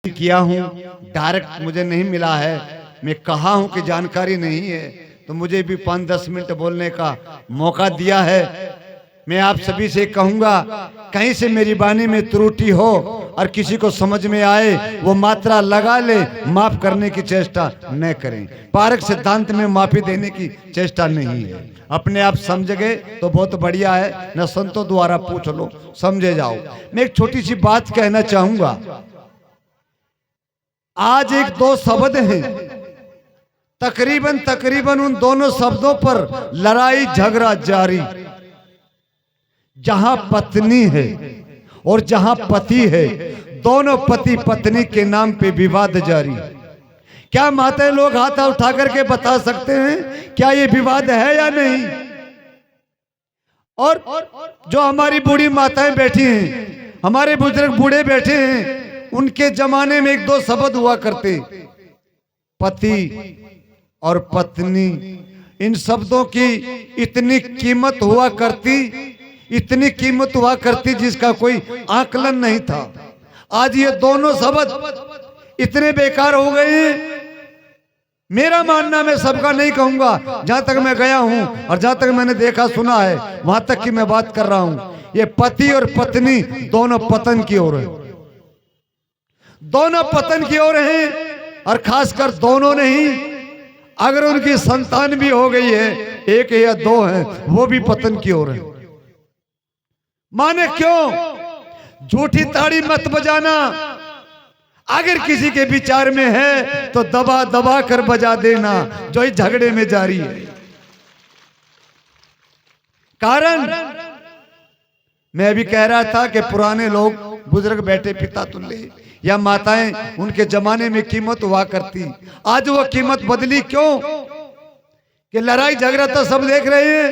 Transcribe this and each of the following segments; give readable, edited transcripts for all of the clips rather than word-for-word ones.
किया हूँ, डायरेक्ट मुझे नहीं मिला है। मैं कहा हूँ कि जानकारी नहीं है, तो मुझे भी 5-10 मिनट बोलने का मौका दिया है। मैं आप सभी से कहूंगा, कहीं से मेरी वाणी में त्रुटि हो और किसी को समझ में आए, वो मात्रा लगा ले, माफ करने की चेष्टा न करें। पारक सिद्धांत में माफी देने की चेष्टा नहीं है। अपने आप समझ गए तो बहुत बढ़िया है, न संतों द्वारा पूछ लो, समझे जाओ। मैं एक छोटी सी बात कहना चाहूंगा। आज 1-2 शब्द हैं, तकरीबन उन दोनों शब्दों पर लड़ाई झगड़ा जारी। जहां पत्नी है और जहां पति है, दोनों पति पत्नी के नाम पे विवाद जारी। क्या माताएं लोग हाथ उठा करके बता सकते हैं क्या ये विवाद है या नहीं? और जो हमारी बूढ़ी माताएं बैठी हैं, हमारे बुजुर्ग बूढ़े बैठे हैं, उनके जमाने में 1-2 शब्द हुआ करते, पति और पत्नी। इन शब्दों की इतनी कीमत हुआ करती, इतनी कीमत हुआ करती जिसका कोई आकलन नहीं था। आज ये दोनों शब्द इतने बेकार हो गए हैं। मेरा मानना, मैं सबका नहीं कहूंगा, जहां तक मैं गया हूं और जहां तक मैंने देखा सुना है, वहां तक की मैं बात कर रहा हूं। ये पति और पत्नी दोनों पतन की ओर है, दोनों पतन की ओर हैं। और खासकर दोनों नहीं, अगर उनकी संतान भी हो गई है, 1 या 2 है, वो भी पतन की ओर है। माने क्यों? झूठी ताड़ी मत बजाना। अगर किसी के विचार में है तो दबा दबा कर बजा देना, जो इस झगड़े में जारी है। कारण मैं भी कह रहा था कि पुराने लोग, बुजुर्ग बैठे पिता तुल्य या माताएं, उनके जमाने में कीमत हुआ करती। आज वो कीमत बदली क्यों? कि लड़ाई झगड़ा तो सब देख रहे हैं,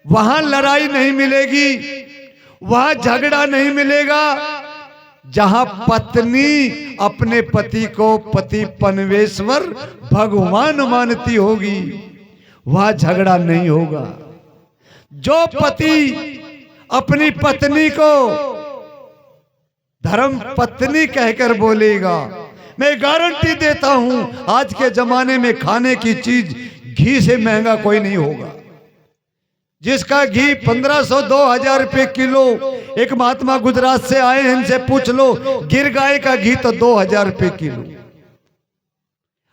वहां लड़ाई नहीं मिलेगी, वहां झगड़ा नहीं मिलेगा। जहां पत्नी अपने पति को पति परमेश्वर भगवान मानती होगी, वहां झगड़ा नहीं होगा। जो पति अपनी पत्नी को धर्म पत्नी कहकर बोलेगा, मैं गारंटी देता हूं, आज के जमाने में खाने की चीज घी से महंगा कोई नहीं होगा। जिसका घी 1500-2000 रुपए किलो, एक महात्मा गुजरात से आए हैं, इनसे पूछ लो, गिर गाय का घी तो 2000 रुपए किलो।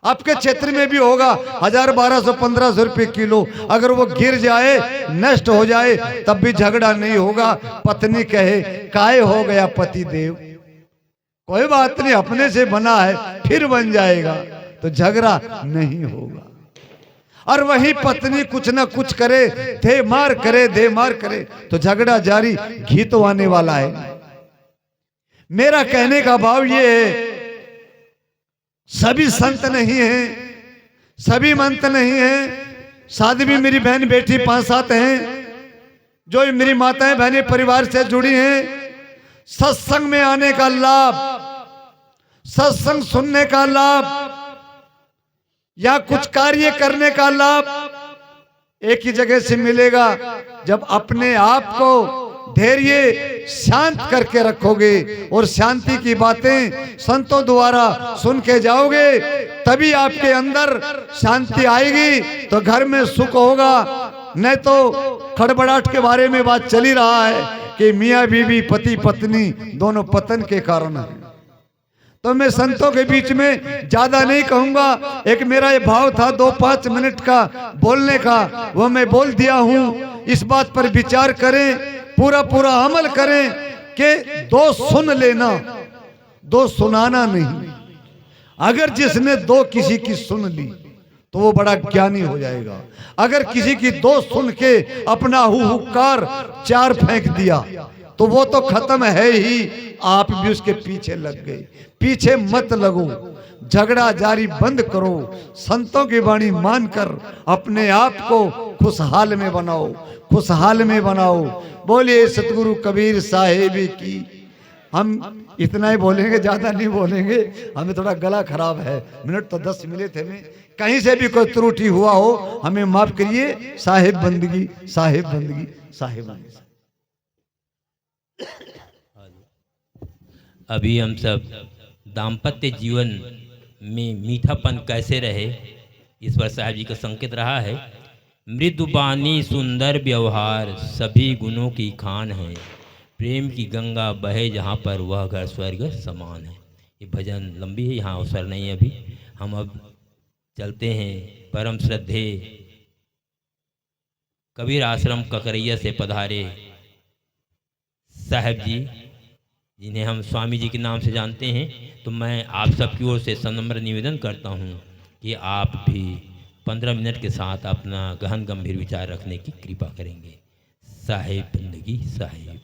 आपके क्षेत्र में भी होगा 1000, 1200, 1500 रुपए किलो। अगर वो गिर जाए, नष्ट हो जाए, तब भी झगड़ा नहीं होगा। पत्नी कहे, काय हो गया पति देव, कोई बात नहीं, अपने से बना है, फिर बन जाएगा, तो झगड़ा नहीं होगा। और वही पत्नी कुछ ना कुछ करे, दे मार करे, तो झगड़ा जारी, घी तो आने वाला है। मेरा कहने का भाव ये है, सभी संत नहीं हैं, सभी मंत नहीं हैं। साध्वी मेरी बहन बेटी 5-7 हैं, जो मेरी माताएं बहनें परिवार से जुड़ी हैं। सत्संग में आने का लाभ, सत्संग सुनने का लाभ, या कुछ कार्य करने का लाभ एक ही जगह से मिलेगा, जब अपने आप को धैर्य शांत करके रखोगे और शांति की बातें संतों द्वारा सुन के जाओगे, तभी आपके अंदर शांति आएगी, तो घर में सुख होगा। नहीं तो खड़बड़ाहट के बारे में बात चल ही रहा है कि मियाँ बीवी पति पत्नी दोनों पतन के कारण है। तो मैं संतों के बीच में ज्यादा नहीं कहूंगा। एक मेरा ये भाव था 2-5 मिनट का बोलने का, वो मैं बोल दिया हूं। इस बात पर विचार करें, पूरा अमल करें कि 2 सुन लेना, 2 सुनाना नहीं। अगर जिसने 2 किसी की सुन ली तो वो बड़ा ज्ञानी हो जाएगा। अगर किसी की 2 सुन के अपना हुकार 4 फेंक दिया तो वो तो खत्म है ही, आप भी उसके पीछे लग गए। पीछे मत लगो, झगड़ा जारी बंद करो, संतों की वाणी मानकर अपने आप को खुशहाल में बनाओ, खुशहाल में बनाओ। बोलिए सतगुरु कबीर साहिब की। हम इतना ही बोलेंगे, ज्यादा नहीं बोलेंगे, हमें थोड़ा गला खराब है। मिनट तो 10 मिले थे, में कहीं से भी कोई त्रुटि हुआ हो हमें माफ करिए। साहिब बंदगी, साहिब बंदगी, साहिब बंदगी। अभी हम सब दाम्पत्य जीवन में मीठापन कैसे रहे, इस पर साहब जी का संकेत रहा है। मृदुबानी सुंदर व्यवहार सभी गुणों की खान है, प्रेम की गंगा बहे जहाँ पर वह घर स्वर्ग समान है। ये भजन लंबी है, यहाँ अवसर नहीं है अभी। हम अब चलते हैं परम श्रद्धे कबीर आश्रम ककरैया से पधारे साहब जी, जिन्हें हम स्वामी जी के नाम से जानते हैं। तो मैं आप सबकी ओर से सनम्र निवेदन करता हूँ कि आप भी 15 मिनट के साथ अपना गहन गंभीर विचार रखने की कृपा करेंगे। साहेब बंदगी साहेब।